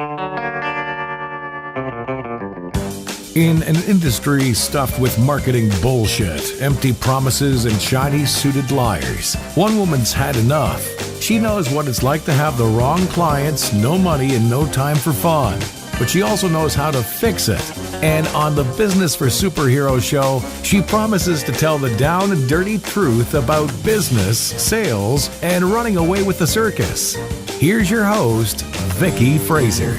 In an industry stuffed with marketing bullshit, empty promises, and shiny-suited liars, one woman's had enough. She knows what it's like to have the wrong clients, no money, and no time for fun. But she also knows how to fix it. And on the Business for Superheroes show, she promises to tell the down and dirty truth about business, sales, and running away with the circus. Here's your host, Vicky Fraser.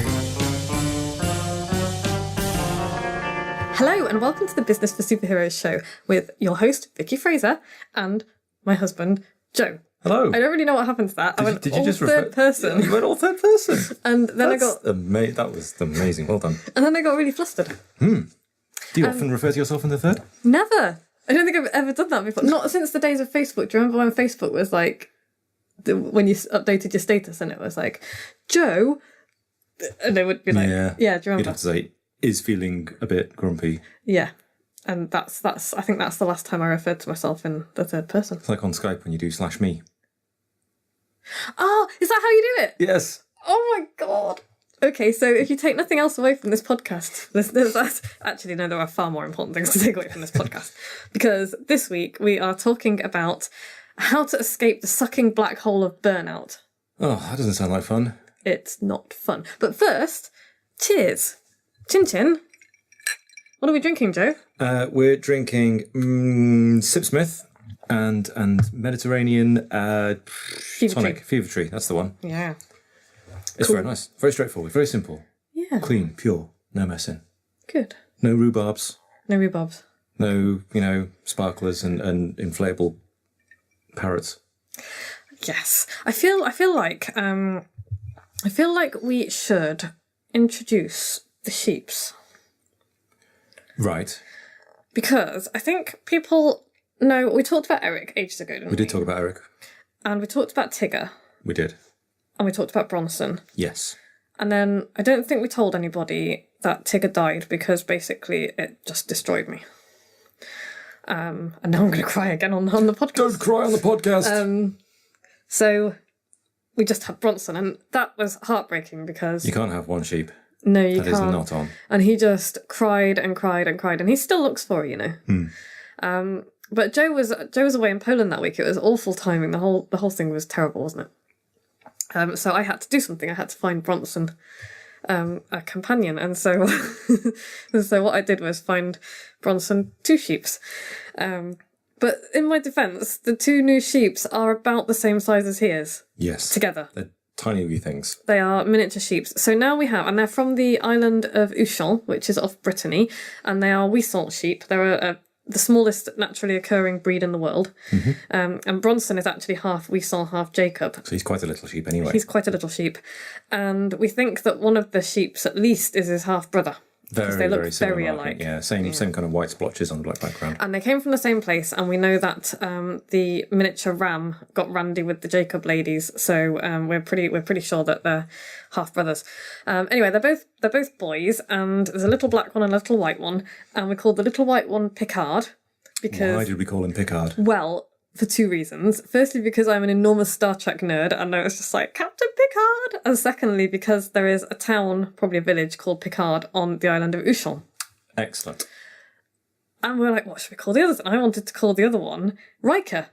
Hello and welcome to the Business for Superheroes show with your host, Vicky Fraser, and my husband, Joe. Hello. I don't really know what happened to that. Did you just third person. You went all third person. And then that was amazing. Well done. And then I got really flustered. Do you often refer to yourself in the third? Never. I don't think I've ever done that before. Not since the days of Facebook. Do you remember when Facebook was like, when you updated your status and it was like, Joe, and they would be like, yeah, do you remember? You'd have to say, is feeling a bit grumpy. Yeah. And that's I think that's the last time I referred to myself in the third person. It's like on Skype when you do /me. Oh, is that how you do it? Yes. Oh my God. Okay, so if you take nothing else away from this podcast, actually, no, there are far more important things to take away from this podcast. Because this week we are talking about how to escape the sucking black hole of burnout. Oh, that doesn't sound like fun. It's not fun. But first, cheers. Chin chin. What are we drinking, Joe? We're drinking Sipsmith and Mediterranean tonic. Fever Tree, that's the one. Yeah. It's Cool. very nice. Very straightforward. Very simple. Yeah. Clean, pure, no messing. Good. No rhubarbs. No rhubarbs. No, sparklers and inflatable parrots. Yes. I feel like we should introduce the sheeps. Right. Because I think people know, we talked about Eric ages ago, didn't we? We did talk about Eric. And we talked about Tigger. We did. And we talked about Bronson. Yes. And then I don't think we told anybody that Tigger died because basically it just destroyed me. And now I'm going to cry again on the podcast. Don't cry on the podcast. So we just had Bronson and that was heartbreaking because... You can't have one sheep. No, you can't. That is not on. And he just cried and cried and cried, and he still looks for it, But Joe was away in Poland that week. It was awful timing. The whole thing was terrible, wasn't it? So I had to do something. I had to find Bronson a companion, and so so what I did was find Bronson two sheeps. But in my defence, the two new sheeps are about the same size as he is. Yes, together. They're tiny wee things. They are miniature sheeps. So now we have, and they're from the island of Ushant, which is off Brittany, and they are Wisant sheep. They're the smallest naturally occurring breed in the world. Mm-hmm. And Bronson is actually half Wisant, half Jacob. So he's quite a little sheep anyway. He's quite a little sheep. And we think that one of the sheeps, at least, is his half-brother. Very, they look very similar. very alike. Yeah, same kind of white splotches on the black background. And they came from the same place, and we know that the miniature ram got randy with the Jacob ladies, so we're pretty sure that they're half brothers. Anyway, they're both boys, and there's a little black one and a little white one, and we called the little white one Picard because why did we call him Picard? Well, for two reasons. Firstly, because I'm an enormous Star Trek nerd, and I was just like, Captain Picard! And secondly, because there is a town, probably a village, called Picard on the island of Ushant. Excellent. And we're like, what should we call the others? And I wanted to call the other one Riker.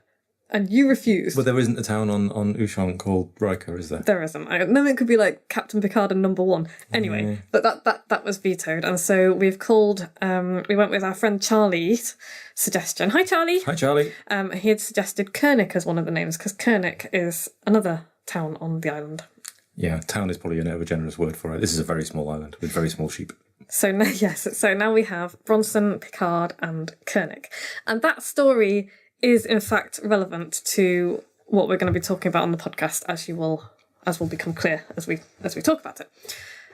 And you refused. Well, there isn't a town on Ushant called Riker, is there? There isn't. Then it could be like Captain Picard and number one. Anyway, but that was vetoed. And so we've called, we went with our friend Charlie's suggestion. Hi, Charlie. Hi, Charlie. He had suggested Kernick as one of the names, because Kernick is another town on the island. Yeah, town is probably an over-generous word for it. This is a very small island with very small sheep. So now we have Bronson, Picard and Kernick. And that story is in fact relevant to what we're going to be talking about on the podcast, as will become clear as we talk about it,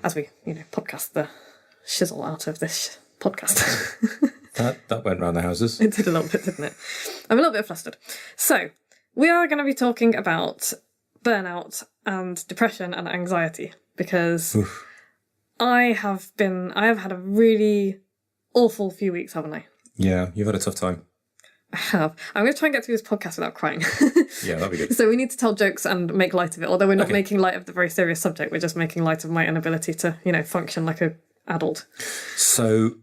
as we podcast the shizzle out of this podcast. that went round the houses. It did a little bit, didn't it? I'm a little bit flustered. So we are going to be talking about burnout and depression and anxiety because Oof. I have had a really awful few weeks, haven't I? Yeah, you've had a tough time. I have. I'm going to try and get through this podcast without crying. Yeah, that'd be good. So we need to tell jokes and make light of it, although we're not making light of the very serious subject. We're just making light of my inability to, function like a adult. So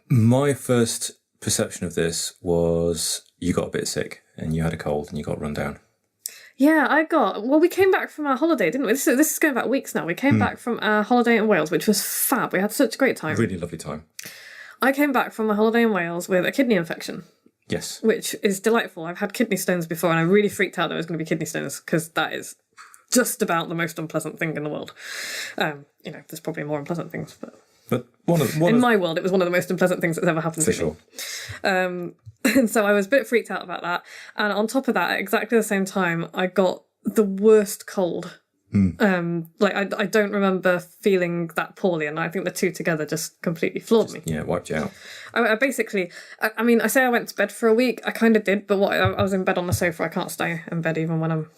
my first perception of this was you got a bit sick and you had a cold and you got run down. Yeah, we came back from our holiday, didn't we? This is going back weeks now. We came back from our holiday in Wales, which was fab. We had such a great time. Really lovely time. I came back from a holiday in Wales with a kidney infection. Yes. Which is delightful. I've had kidney stones before and I really freaked out there was going to be kidney stones because that is just about the most unpleasant thing in the world. There's probably more unpleasant things, but in my world, it was one of the most unpleasant things that's ever happened to me. For sure. And so I was a bit freaked out about that. And on top of that, at exactly the same time, I got the worst cold. I don't remember feeling that poorly, and I think the two together just completely floored me. Yeah, wiped you out. I basically, I say I went to bed for a week. I kind of did, but I was in bed on the sofa. I can't stay in bed even when I'm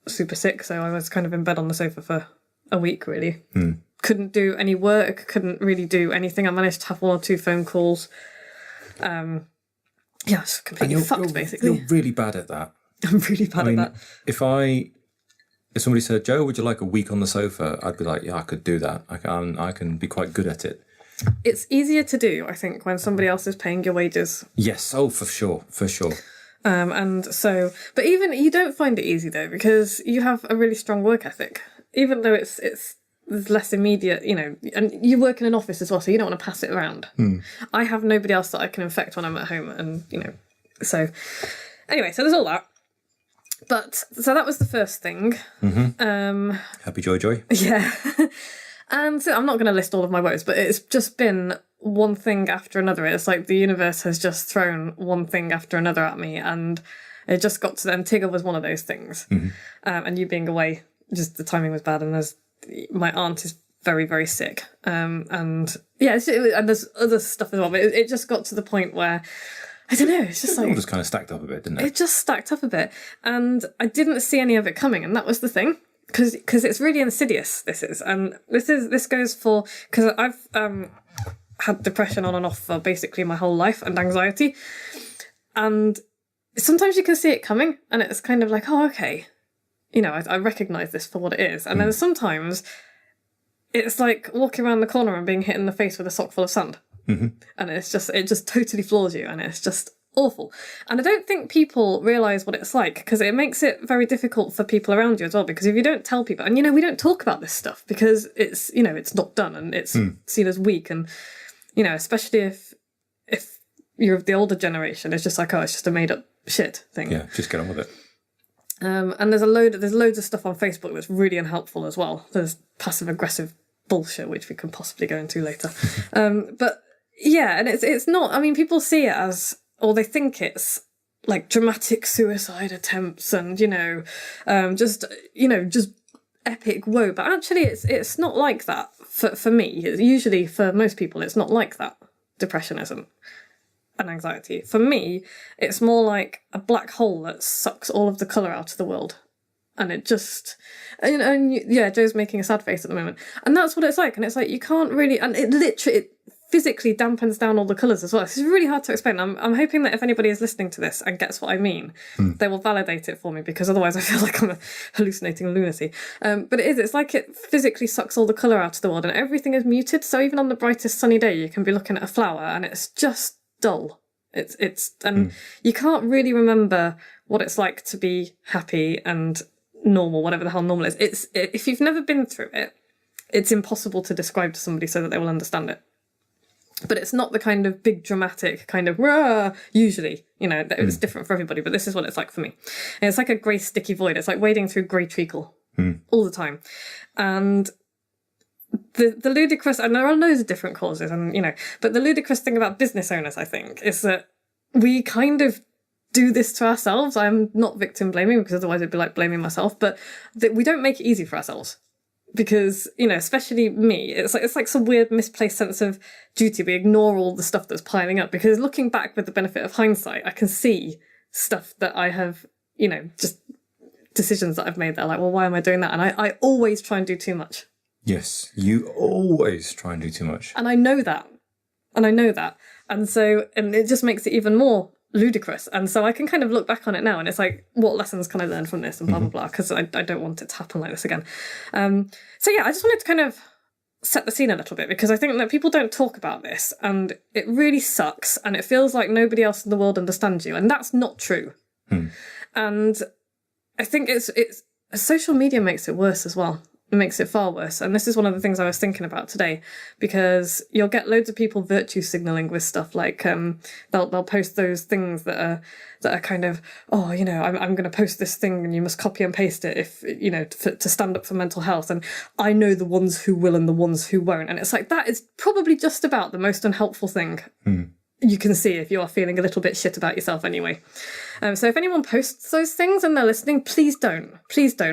super sick, so I was kind of in bed on the sofa for a week, really. Couldn't do any work, couldn't really do anything. I managed to have 1 or 2 phone calls. Yeah, it's completely fucked, basically. You're really bad at that. I'm really bad at that. If somebody said, Joe, would you like a week on the sofa? I'd be like, yeah, I could do that. I can be quite good at it. It's easier to do, I think, when somebody else is paying your wages. Yes, for sure. But even you don't find it easy though, because you have a really strong work ethic. Even though there's less immediate, and you work in an office as well, so you don't want to pass it around. I have nobody else that I can infect when I'm at home, and so anyway, so there's all that. But so that was the first thing. Happy joy. Yeah. And so I'm not going to list all of my woes, but it's just been one thing after another. It's like the universe has just thrown one thing after another at me, and it just got to them. Tigger was one of those things. And you being away, just the timing was bad, and my aunt is very, very sick. And there's other stuff as well, but it just got to the point where, I don't know, it's just it all just kind of stacked up a bit, didn't it? It just stacked up a bit. And I didn't see any of it coming, and that was the thing. Because it's really insidious, this is. And this goes for... Because I've had depression on and off for basically my whole life, and anxiety. And sometimes you can see it coming, and it's kind of like, oh, okay. I recognise this for what it is. And then sometimes it's like walking around the corner and being hit in the face with a sock full of sand. And it just totally floors you, and it's just awful. And I don't think people realise what it's like, because it makes it very difficult for people around you as well, because if you don't tell people, and we don't talk about this stuff because it's it's not done, and it's seen as weak, and especially if you're of the older generation, it's just like, oh, it's just a made up shit thing. Yeah, just get on with it. And there's loads of stuff on Facebook that's really unhelpful as well. There's passive aggressive bullshit, which we can possibly go into later. But yeah, and it's not, people see it as, or they think it's like dramatic suicide attempts and, just epic woe. But actually it's not like that for me. Usually for most people, it's not like that. Depression isn't. And anxiety. For me, it's more like a black hole that sucks all of the colour out of the world. And it just... Joe's making a sad face at the moment. And that's what it's like. And it's like, you can't really... And it physically dampens down all the colours as well. It's really hard to explain. I'm hoping that if anybody is listening to this and gets what I mean, they will validate it for me, because otherwise I feel like I'm a hallucinating lunacy. But it's like it physically sucks all the colour out of the world, and everything is muted. So even on the brightest sunny day, you can be looking at a flower and it's just dull. You can't really remember what it's like to be happy and normal, whatever the hell normal is. If you've never been through it, it's impossible to describe to somebody so that they will understand it. But it's not the kind of big dramatic kind of rah, usually, it's different for everybody, but this is what it's like for me. And it's like a grey sticky void. It's like wading through grey treacle all the time. And the ludicrous, and there are loads of different causes, and but the ludicrous thing about business owners, I think, is that we kind of do this to ourselves. I'm not victim blaming, because otherwise it'd be like blaming myself, but that we don't make it easy for ourselves. Because, especially me, it's like some weird misplaced sense of duty. We ignore all the stuff that's piling up, because looking back with the benefit of hindsight, I can see stuff that I have, just decisions that I've made that are like, well, why am I doing that? And I always try and do too much. Yes, you always try and do too much. And I know that. And so, and it just makes it even more ludicrous. And so I can kind of look back on it now and it's like, what lessons can I learn from this and blah, blah, blah, because I don't want it to happen like this again. So yeah, I just wanted to kind of set the scene a little bit because I think that people don't talk about this and it really sucks and it feels like nobody else in the world understands you. And that's not true. And I think it's social media makes it worse as well. It makes it far worse. And this is one of the things I was thinking about today, because you'll get loads of people virtue signaling with stuff like they'll post those things that are kind of, oh, you know, I'm going to post this thing and you must copy and paste it if, you know, to stand up for mental health. And I know the ones who will and the ones who won't. And it's like, that is probably just about the most unhelpful thing you can see if you are feeling a little bit shit about yourself anyway. So if anyone posts those things and they're listening, please don't,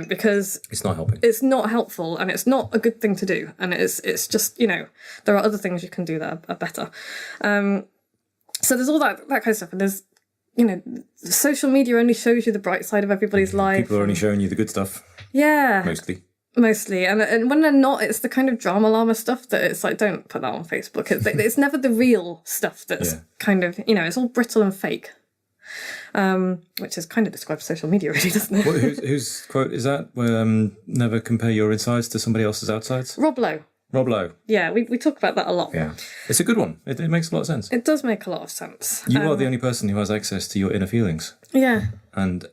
because It's not helping. it's not helpful and it's not a good thing to do. And it's just, you know, there are other things you can do that are better. So there's all that kind of stuff. And there's, you know, social media only shows you the bright side of everybody's life. People are only showing you the good stuff. Yeah. Mostly. And when they're not, it's the kind of drama llama stuff that it's like, don't put that on Facebook. It's never the real stuff that's kind of, you know, it's all brittle and fake. Which is kind of describes social media, really, doesn't it? Whose quote is that? Never compare your insides to somebody else's outsides? Rob Lowe. Yeah, we talk about that a lot. Yeah. It's a good one. It makes a lot of sense. It does make a lot of sense. You are the only person who has access to your inner feelings. Yeah. And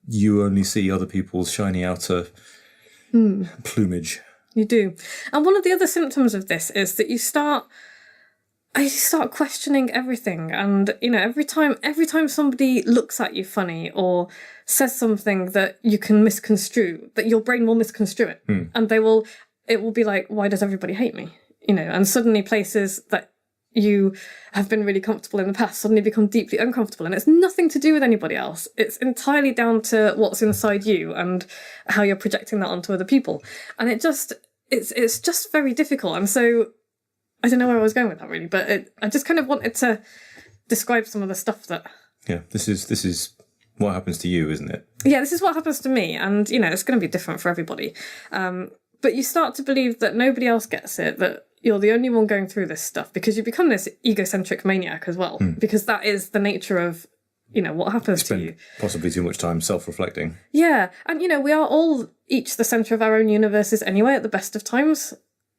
you only see other people's shiny outer plumage. You do. And one of the other symptoms of this is that you start questioning everything. And, you know, every time somebody looks at you funny or says something that you can misconstrue, that your brain will misconstrue it. And it will be like, why does everybody hate me? You know, and suddenly places that you have been really comfortable in the past suddenly become deeply uncomfortable. And it's nothing to do with anybody else. It's entirely down to what's inside you and how you're projecting that onto other people. And it's just very difficult. And so I don't know where I was going with that really, but I just kind of wanted to describe some of the stuff that... Yeah, this is what happens to you, isn't it? Yeah, this is what happens to me. And, you know, it's going to be different for everybody. But you start to believe that nobody else gets it, that you're the only one going through this stuff, because you become this egocentric maniac as well, because that is the nature of, you know, what happens to you. Possibly too much time self-reflecting. Yeah. And, you know, we are all each the centre of our own universes anyway at the best of times.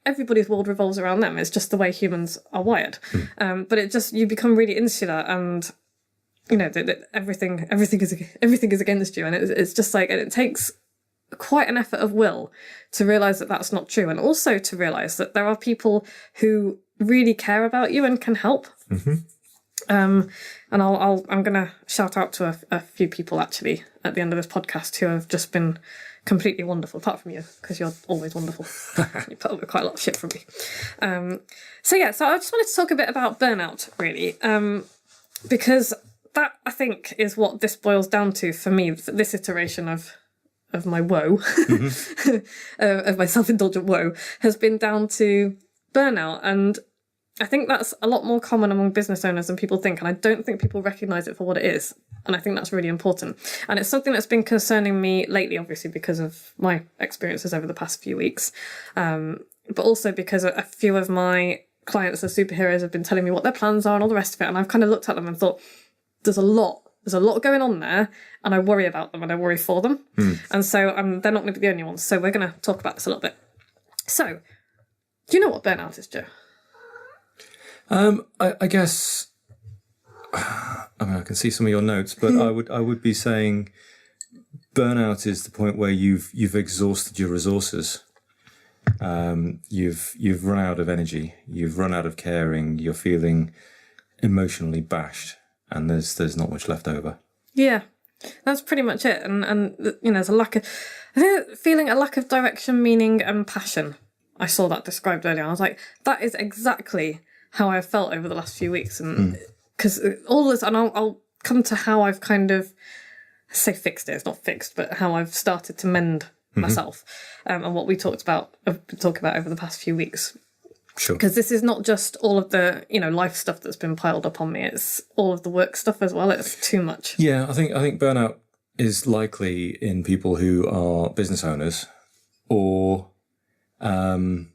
Everybody's world revolves around them. It's just the way humans are wired. But you become really insular and, you know, that everything is against you. And it's just like, and it takes quite an effort of will to realise that that's not true, and also to realise that there are people who really care about you and can help. And I'm going to shout out to a few people actually at the end of this podcast who have just been completely wonderful, apart from you, because you're always wonderful. You put up with quite a lot of shit from me. So I just wanted to talk a bit about burnout, really, because that, I think, is what this boils down to for me, this iteration of my woe, of my self-indulgent woe, has been down to burnout. And I think that's a lot more common among business owners than people think. And I don't think people recognise it for what it is. And I think that's really important. And it's something that's been concerning me lately, obviously, because of my experiences over the past few weeks. But also because a few of my clients as superheroes have been telling me what their plans are and all the rest of it. And I've kind of looked at them and thought, there's a lot going on there, and I worry about them and I worry for them. And so they're not going to be the only ones. So we're going to talk about this a little bit. So, do you know what burnout is, Joe? I guess, I mean, I can see some of your notes, but I would be saying burnout is the point where you've exhausted your resources. You've run out of energy. You've run out of caring. You're feeling emotionally bashed. And there's not much left over. Yeah, that's pretty much it. And you know, there's feeling a lack of direction, meaning, and passion. I saw that described earlier. I was like, that is exactly how I've felt over the last few weeks. And because all this, and I'll come to how I've kind of fixed it. It's not fixed, but how I've started to mend myself, and what we talk about over the past few weeks. Sure. Because this is not just all of the, you know, life stuff that's been piled up on me. It's all of the work stuff as well. It's too much. Yeah, I think burnout is likely in people who are business owners or in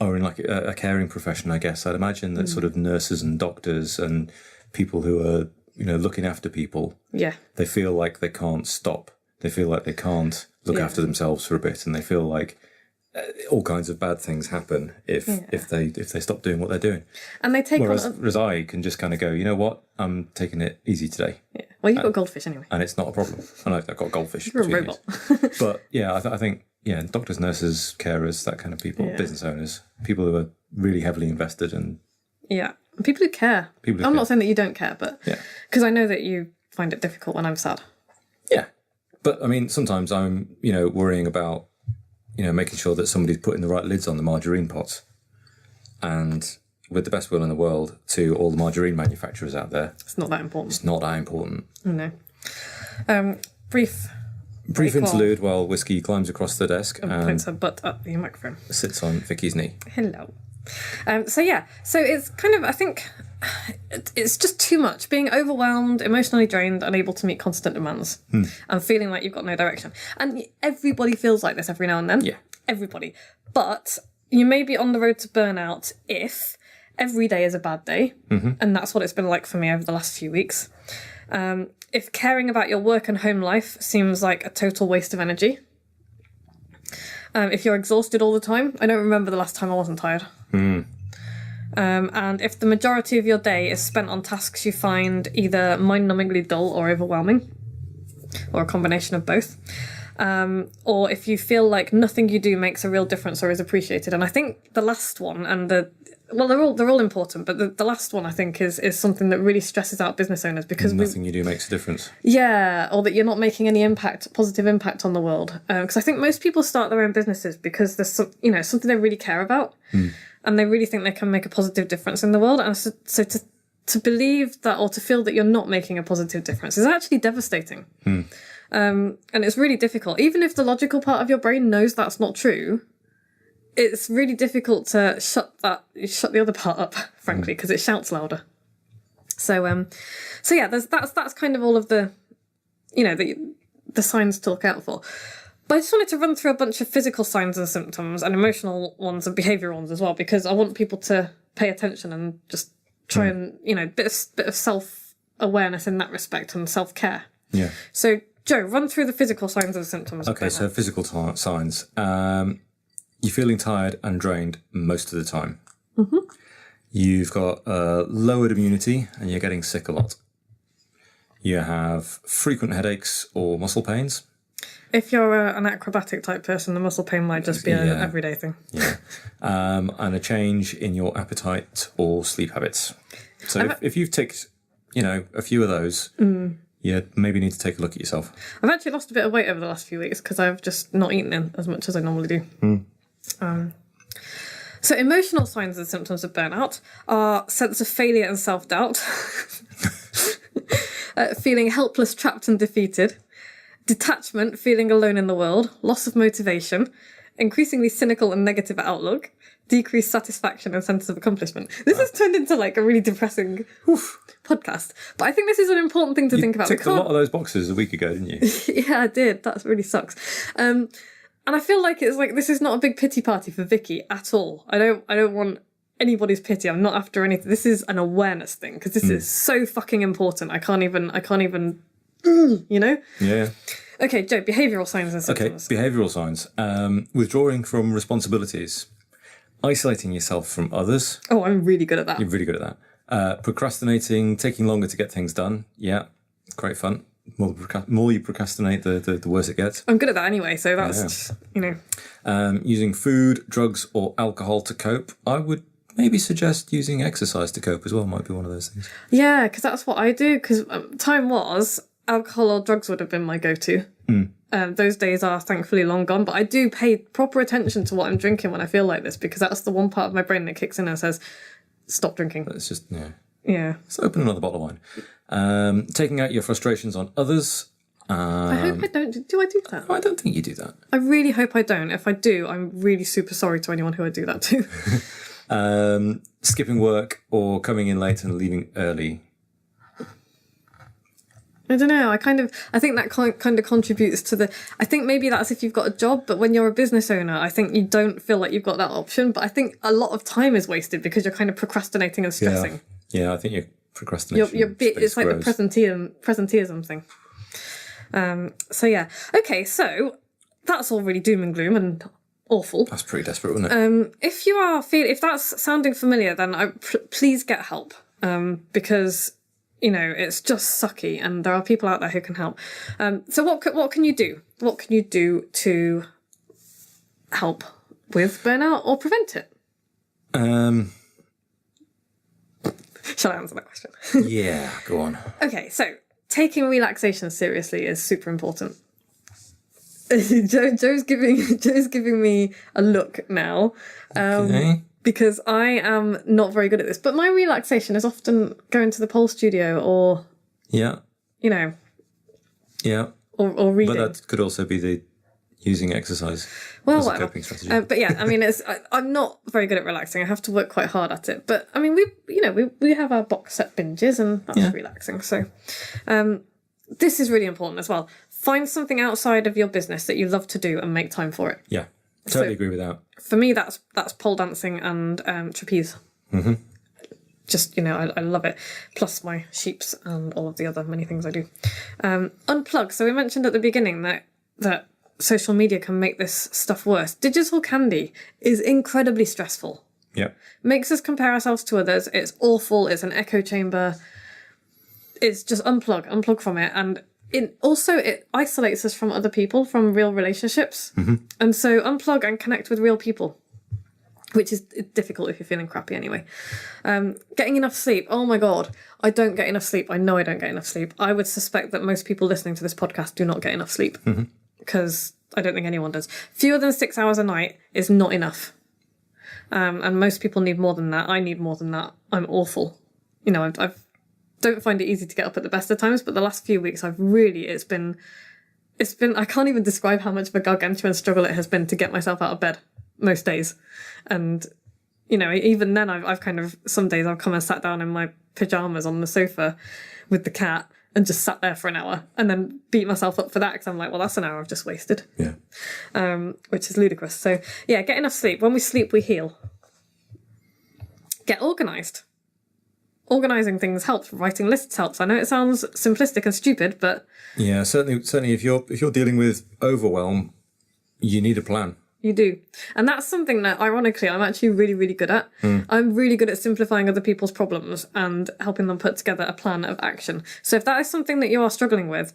like a caring profession, I guess. I'd imagine that sort of nurses and doctors and people who are looking after people, Yeah. they feel like they can't stop. They feel like they can't look after themselves for a bit, and they feel like all kinds of bad things happen if they stop doing what they're doing. And they take whereas I can just kind of go, you know what, I'm taking it easy today. Yeah. Well, you've got goldfish anyway. And it's not a problem. And I've got goldfish. You're a robot. But yeah, I think, doctors, nurses, carers, that kind of people, business owners, people who are really heavily invested and... Yeah. And people who care. I'm not saying that you don't care, but... Yeah. Because I know that you find it difficult when I'm sad. Yeah. But, I mean, sometimes I'm, worrying about, making sure that somebody's putting the right lids on the margarine pots. And with the best will in the world to all the margarine manufacturers out there... It's not that important. It's not that important. No. Brief interlude while Whiskey climbs across the desk and points her butt up the microphone. Sits on Vicky's knee. Hello. So it's kind of, I think, it's just too much. Being overwhelmed, emotionally drained, unable to meet constant demands, and feeling like you've got no direction. And everybody feels like this every now and then. Yeah. Everybody. But you may be on the road to burnout if every day is a bad day, and that's what it's been like for me over the last few weeks. If caring about your work and home life seems like a total waste of energy. If you're exhausted all the time. I don't remember the last time I wasn't tired. And if the majority of your day is spent on tasks you find either mind-numbingly dull or overwhelming, or a combination of both, or if you feel like nothing you do makes a real difference or is appreciated. And I think the last one and they're all important, but the last one I think is something that really stresses out business owners because nothing you do makes a difference. Yeah, or that you're not making any positive impact on the world. Because I think most people start their own businesses because there's something they really care about, and they really think they can make a positive difference in the world. And so to believe that or to feel that you're not making a positive difference is actually devastating. And it's really difficult, even if the logical part of your brain knows that's not true. It's really difficult to shut the other part up, frankly, because it shouts louder. So yeah, that's kind of all of the, the signs to look out for. But I just wanted to run through a bunch of physical signs and symptoms and emotional ones and behavioural ones as well, because I want people to pay attention and just try and, bit of self-awareness in that respect and self-care. Yeah. So, Joe, run through the physical signs and symptoms. Okay, so physical signs. You're feeling tired and drained most of the time. You've got lowered immunity and you're getting sick a lot. You have frequent headaches or muscle pains. If you're an acrobatic type person, the muscle pain might just be an everyday thing. Yeah. And a change in your appetite or sleep habits. So if you've ticked, a few of those, you maybe need to take a look at yourself. I've actually lost a bit of weight over the last few weeks because I've just not eaten as much as I normally do. So emotional signs and symptoms of burnout are sense of failure and self-doubt, feeling helpless, trapped and defeated, detachment, feeling alone in the world, loss of motivation, increasingly cynical and negative outlook, decreased satisfaction and sense of accomplishment. This has turned into like a really depressing podcast. But I think this is an important thing to think about. You ticked a lot of those boxes a week ago, didn't you? Yeah, I did. That really sucks. And I feel like it's like this is not a big pity party for Vicky at all. I don't want anybody's pity. I'm not after anything. This is an awareness thing because this is so fucking important. I can't even Yeah. Okay, Joe, behavioural signs and symptoms. Okay, behavioural signs. Withdrawing from responsibilities. Isolating yourself from others. Oh, I'm really good at that. You're really good at that. Procrastinating, taking longer to get things done. Yeah, great fun. More you procrastinate, the worse it gets. I'm good at that anyway, so that's, Using food, drugs or alcohol to cope. I would maybe suggest using exercise to cope as well. Might be one of those things. Yeah, because that's what I do. Because time was, alcohol or drugs would have been my go-to. Those days are thankfully long gone, but I do pay proper attention to what I'm drinking when I feel like this, because that's the one part of my brain that kicks in and says, stop drinking. It's just, Yeah. Let's open another bottle of wine. Taking out your frustrations on others. I hope I don't. Do I do that? I don't think you do that. I really hope I don't. If I do, I'm really super sorry to anyone who I do that to. Skipping work or coming in late and leaving early. I don't know. I think that kind of contributes to I think maybe that's if you've got a job, but when you're a business owner, I think you don't feel like you've got that option. But I think a lot of time is wasted because you're kind of procrastinating and stressing. Yeah, I think procrastination. It's like the presenteeism thing. So yeah. Okay, so that's all really doom and gloom and awful. That's pretty desperate, wasn't it? If that's sounding familiar, then please get help. Because it's just sucky, and there are people out there who can help. So what can you do? What can you do to help with burnout or prevent it? Shall I answer that question? Yeah, go on. Okay, so taking relaxation seriously is super important. Joe's giving me a look now. Okay. Because I am not very good at this. But my relaxation is often going to the pole studio or, Yeah. Yeah. or reading. But that could also be using exercise as a coping strategy. But yeah, I mean, I'm not very good at relaxing. I have to work quite hard at it. But I mean, we have our box set binges, and that's relaxing. So this is really important as well. Find something outside of your business that you love to do and make time for it. Yeah, totally agree with that. For me, that's pole dancing and trapeze. Mm-hmm. Just, I love it. Plus my sheeps and all of the other many things I do. Unplug. So we mentioned at the beginning that social media can make this stuff worse. Digital candy is incredibly stressful. Yeah. Makes us compare ourselves to others. It's awful. It's an echo chamber. It's just unplug from it. And it isolates us from other people, from real relationships. Mm-hmm. And so unplug and connect with real people, which is difficult if you're feeling crappy anyway. Getting enough sleep. Oh my God, I don't get enough sleep. I know I don't get enough sleep. I would suspect that most people listening to this podcast do not get enough sleep, because I don't think anyone does. Fewer than 6 hours a night is not enough. And most people need more than that. I need more than that. I'm awful. I don't find it easy to get up at the best of times, but the last few weeks it's been, I can't even describe how much of a gargantuan struggle it has been to get myself out of bed most days. And, even then I've kind of, some days I've come and sat down in my pajamas on the sofa with the cat and just sat there for an hour and then beat myself up for that, because I'm like, well, that's an hour I've just wasted. Yeah. Which is ludicrous. So yeah, get enough sleep. When we sleep, we heal. Get organised. Organising things helps. Writing lists helps. I know it sounds simplistic and stupid, but yeah, certainly if you're dealing with overwhelm, you need a plan. You do. And that's something that, ironically, I'm actually really, really good at. I'm really good at simplifying other people's problems and helping them put together a plan of action. So if that is something that you are struggling with,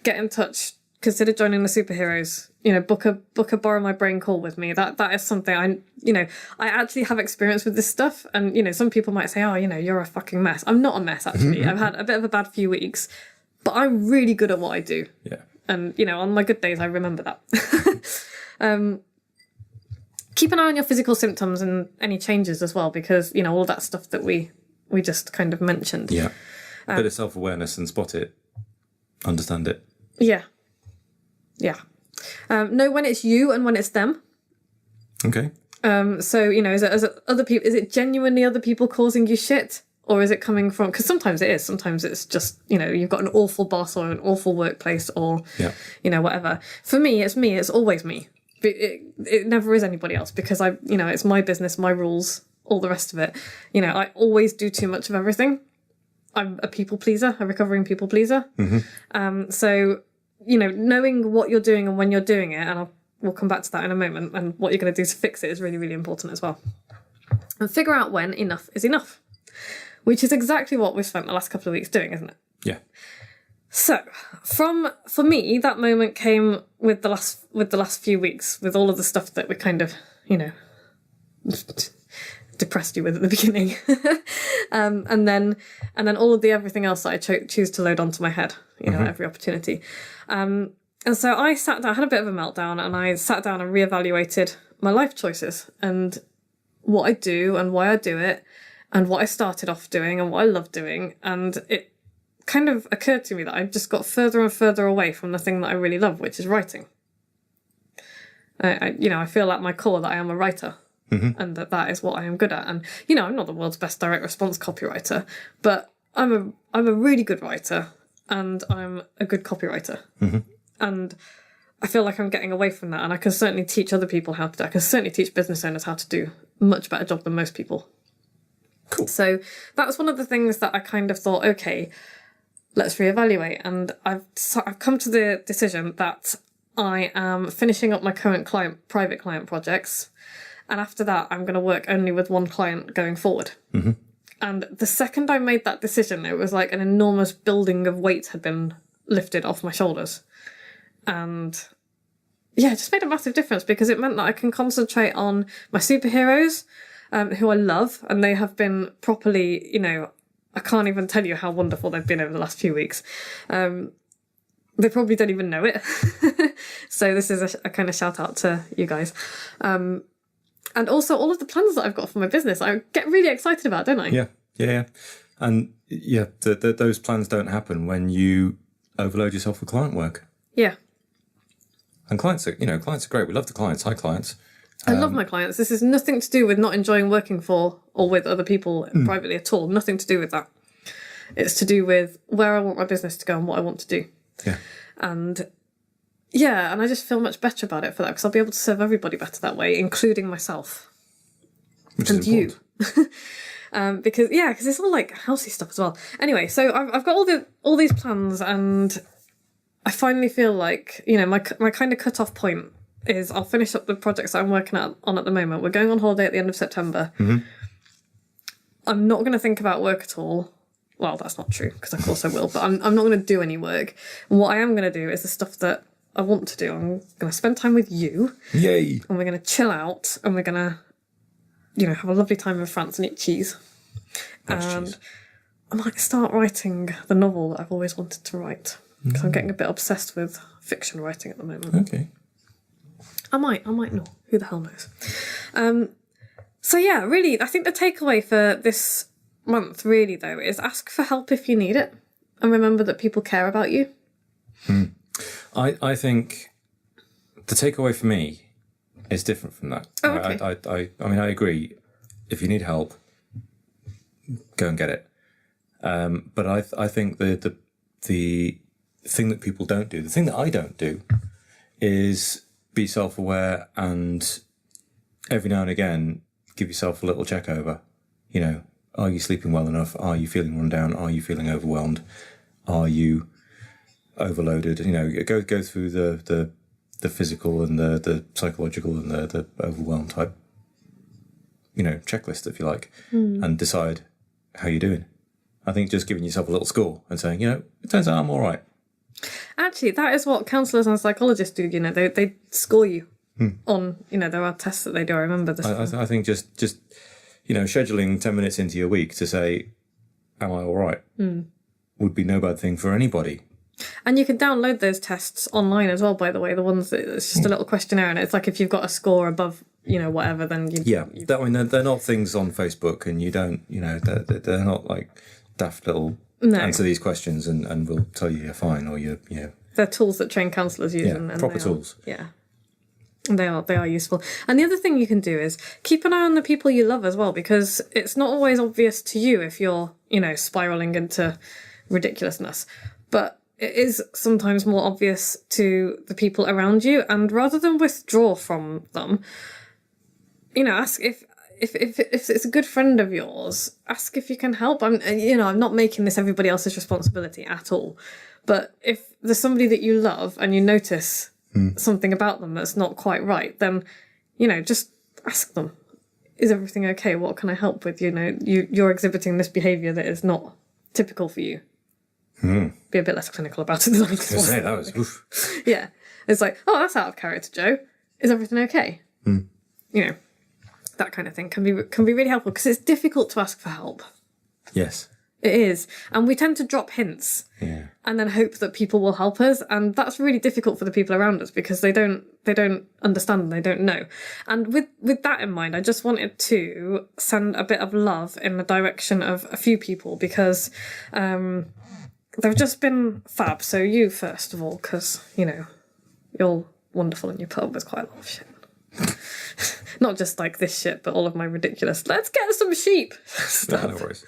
get in touch. Consider joining the superheroes. Book a borrow my brain call with me. That is something I actually have experience with this stuff. And, some people might say, oh, you're a fucking mess. I'm not a mess, actually. I've had a bit of a bad few weeks, but I'm really good at what I do. Yeah. And, on my good days, I remember that. Keep an eye on your physical symptoms and any changes as well, because, all that stuff that we just kind of mentioned. Yeah. A bit of self-awareness and spot it. Understand it. Yeah. Yeah. Know when it's you and when it's them. Okay. So, is it other people? Is it genuinely other people causing you shit? Or is it coming from... Because sometimes it is. Sometimes it's just, you've got an awful boss or an awful workplace or, whatever. For me. It's always me. It never is anybody else, because it's my business, my rules, all the rest of it. I always do too much of everything. I'm a people pleaser, a recovering people pleaser. Mm-hmm. So, knowing what you're doing and when you're doing it, and we'll come back to that in a moment, and what you're going to do to fix it is really, really important as well. And figure out when enough is enough, which is exactly what we've spent the last couple of weeks doing, isn't it? Yeah. So, for me, that moment came with the last few weeks, with all of the stuff that we kind of, depressed you with at the beginning, and then all of the everything else that I choose to load onto my head, every opportunity, and so I sat down, I had a bit of a meltdown, and I sat down and reevaluated my life choices and what I do and why I do it, and what I started off doing and what I love doing, and it kind of occurred to me that I just got further and further away from the thing that I really love, which is writing. I feel at my core that I am a writer, and that is what I am good at. And I'm not the world's best direct response copywriter, but I'm a really good writer, and I'm a good copywriter, and I feel like I'm getting away from that. And I can certainly teach other people how to do. I can certainly teach business owners how to do a much better job than most people. Cool. So that was one of the things that I kind of thought, okay, let's reevaluate. And I've come to the decision that I am finishing up my current private client projects. And after that, I'm going to work only with one client going forward. Mm-hmm. And the second I made that decision, it was like an enormous building of weight had been lifted off my shoulders. And yeah, it just made a massive difference because it meant that I can concentrate on my superheroes, who I love, and they have been properly, you know, I can't even tell you how wonderful they've been over the last few weeks. They probably don't even know it. So this is a kind of shout out to you guys. And also all of the plans that I've got for my business, I get really excited about, don't I? Yeah. And yeah, those plans don't happen when you overload yourself with client work. Yeah. And clients are great. We love the clients. Hi, clients. I love my clients. This is nothing to do with not enjoying working for or with other people privately at all. Nothing to do with that. It's to do with where I want my business to go and what I want to do. Yeah. And yeah, and I just feel much better about it for that because I'll be able to serve everybody better that way, including myself. Which and is important. You. Because it's all like healthy stuff as well. Anyway, so I've got all these plans, and I finally feel like, you know, my kind of cut-off point is I'll finish up the projects that I'm working on at the moment. We're going on holiday at the end of September. Mm-hmm. I'm not going to think about work at all. Well, that's not true, because of course I will, but I'm not going to do any work. And what I am going to do is the stuff that I want to do. I'm going to spend time with you. Yay! And we're going to chill out, and we're going to, you know, have a lovely time in France and eat cheese. Nice And cheese. I might start writing the novel that I've always wanted to write, because I'm getting a bit obsessed with fiction writing at the moment. Okay. I might not. Who the hell knows? So yeah, really, I think the takeaway for this month, really, though, is ask for help if you need it, and remember that people care about you. I think the takeaway for me is different from that. Oh, okay. I mean, I agree. If you need help, go and get it. But I think the thing that people don't do, the thing that I don't do, is be self-aware and every now and again give yourself a little check over. You know, are you sleeping well enough? Are you feeling run down? Are you feeling overwhelmed? Are you overloaded? You know, go through the physical and the psychological and the overwhelm type, you know, checklist, if you like, and decide how you're doing. I think just giving yourself a little score and saying, you know, it turns out I'm all right. Actually, that is what counsellors and psychologists do. You know, they score you on. You know, there are tests that they do. I remember this. I think just you know, scheduling 10 minutes into your week to say, am I all right, would be no bad thing for anybody. And you can download those tests online as well, by the way. The ones that it's just a little questionnaire, and it's like if you've got a score above, you know, whatever, then you. I mean, they're not things on Facebook, and you don't, you know, they're not like daft little answer these questions and we'll tell you you're fine or you're, you know. They're tools that trained counsellors use. Yeah, and proper tools. Yeah. They are useful. And the other thing you can do is keep an eye on the people you love as well, because it's not always obvious to you if you're, you know, spiralling into ridiculousness. But it is sometimes more obvious to the people around you. And rather than withdraw from them, you know, ask if it's a good friend of yours, ask if you can help. I'm not making this everybody else's responsibility at all. But if there's somebody that you love and you notice something about them that's not quite right, then, you know, just ask them, is everything okay? What can I help with? You know, you're exhibiting this behaviour that is not typical for you. Be a bit less clinical about it than I just was. That was oof. Yeah. It's like, oh, that's out of character, Joe. Is everything okay? You know, that kind of thing can be really helpful, because it's difficult to ask for help. Yes. It is. And we tend to drop hints and then hope that people will help us. And that's really difficult for the people around us, because they don't understand and they don't know. And with that in mind, I just wanted to send a bit of love in the direction of a few people, because they've just been fab. So you, first of all, because, you know, you're wonderful and you put up with quite a lot of shit. Not just like this shit, but all of my ridiculous, let's get some sheep stuff. No worries.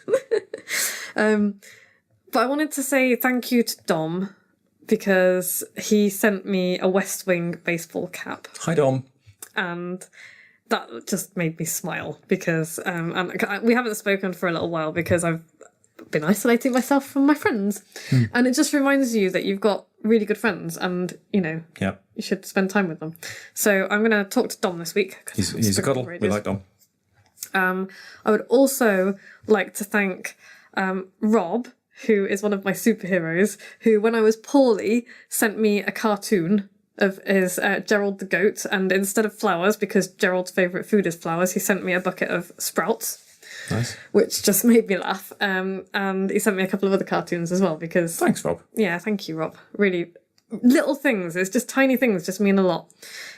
But I wanted to say thank you to Dom, because he sent me a West Wing baseball cap. Hi, Dom. And that just made me smile because and we haven't spoken for a little while because I've been isolating myself from my friends. And it just reminds you that you've got really good friends and, you know, Yeah. you should spend time with them. So I'm going to talk to Dom this week. He's a cuddle. We like Dom. I would also like to thank Rob, who is one of my superheroes, who, when I was poorly, sent me a cartoon of his Gerald the goat, and instead of flowers, because Gerald's favourite food is flowers, he sent me a bucket of sprouts. Nice. Which just made me laugh. And he sent me a couple of other cartoons as well because... Thanks, Rob. Yeah, thank you, Rob. Really, little things. It's just tiny things just mean a lot.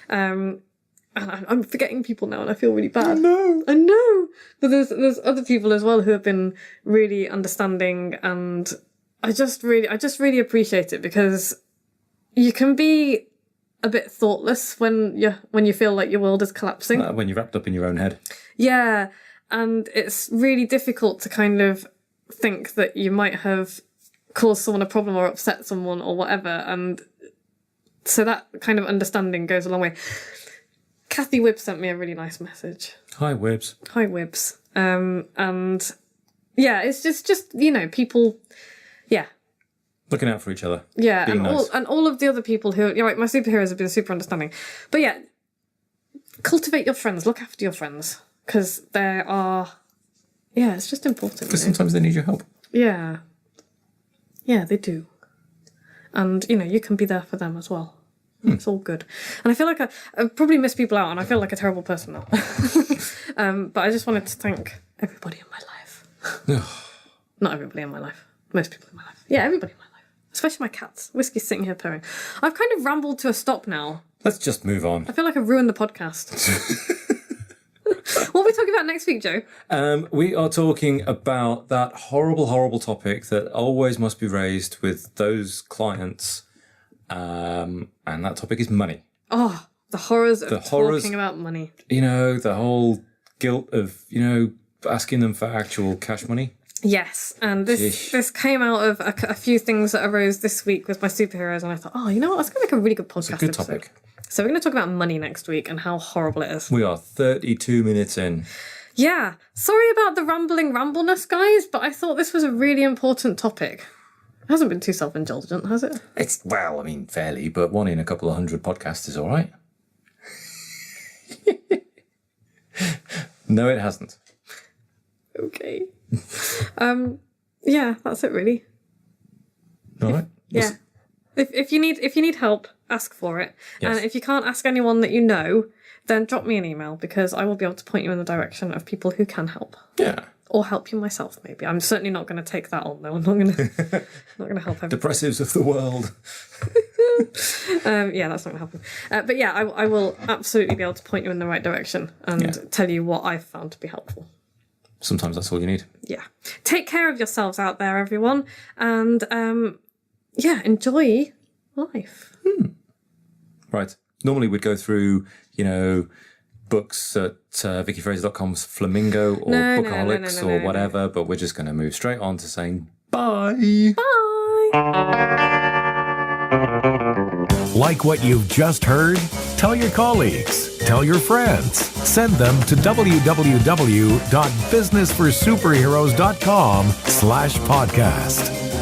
And I'm forgetting people now and I feel really bad. I know. But there's other people as well who have been really understanding, and I just really appreciate it because you can be a bit thoughtless when you feel like your world is collapsing. When you're wrapped up in your own head. Yeah. And it's really difficult to kind of think that you might have caused someone a problem or upset someone or whatever. And so that kind of understanding goes a long way. Kathy Wibb sent me a really nice message. Hi, Wibbs. Hi, Wibbs. And yeah, it's just you know, people, yeah. Looking out for each other. Yeah, Being nice. all of the other people who, you're right, my superheroes have been super understanding. But yeah, cultivate your friends, look after your friends. Because there are... Yeah, it's just important. Because sometimes they need your help. Yeah. Yeah, they do. And, you know, you can be there for them as well. It's all good. And I feel like I probably miss people out and I feel like a terrible person now. But I just wanted to thank everybody in my life. Not everybody in my life. Most people in my life. Yeah, everybody in my life. Especially my cats. Whiskey's sitting here purring. I've kind of rambled to a stop now. Let's just move on. I feel like I've ruined the podcast. What are we talking about next week, Joe? We are talking about that horrible, horrible topic that always must be raised with those clients. And that topic is money. Oh, the horrors of talking about money. You know, the whole guilt of, you know, asking them for actual cash money. Yes, and this came out of a few things that arose this week with my superheroes, and I thought, oh, you know what, that's going to make a really good podcast. It's a good episode. topic. So we're going to talk about money next week and how horrible it is. We are 32 minutes in. Yeah, sorry about the rambleness, guys, but I thought this was a really important topic. It hasn't been too self-indulgent, has it? It's, well, I mean, fairly, but one in a couple of hundred podcasts is all right. No, it hasn't. Okay. Yeah, that's it really. All right. Yeah. If you need help, ask for it. Yes. And if you can't ask anyone that you know, then drop me an email because I will be able to point you in the direction of people who can help. Yeah. Or help you myself, maybe. I'm certainly not going to take that on, though. I'm not going to help everybody. Depressives of the world. Yeah, that's not going to happen. But yeah, I will absolutely be able to point you in the right direction and tell you what I've found to be helpful. Sometimes that's all you need. Yeah. Take care of yourselves out there, everyone. And yeah, enjoy life. Right. Normally we'd go through, you know, books at vickyfraser.com's Flamingo or Bookaholics or whatever, but we're just going to move straight on to saying bye. Bye. Like what you've just heard? Tell your colleagues, tell your friends, send them to www.businessforsuperheroes.com/podcast.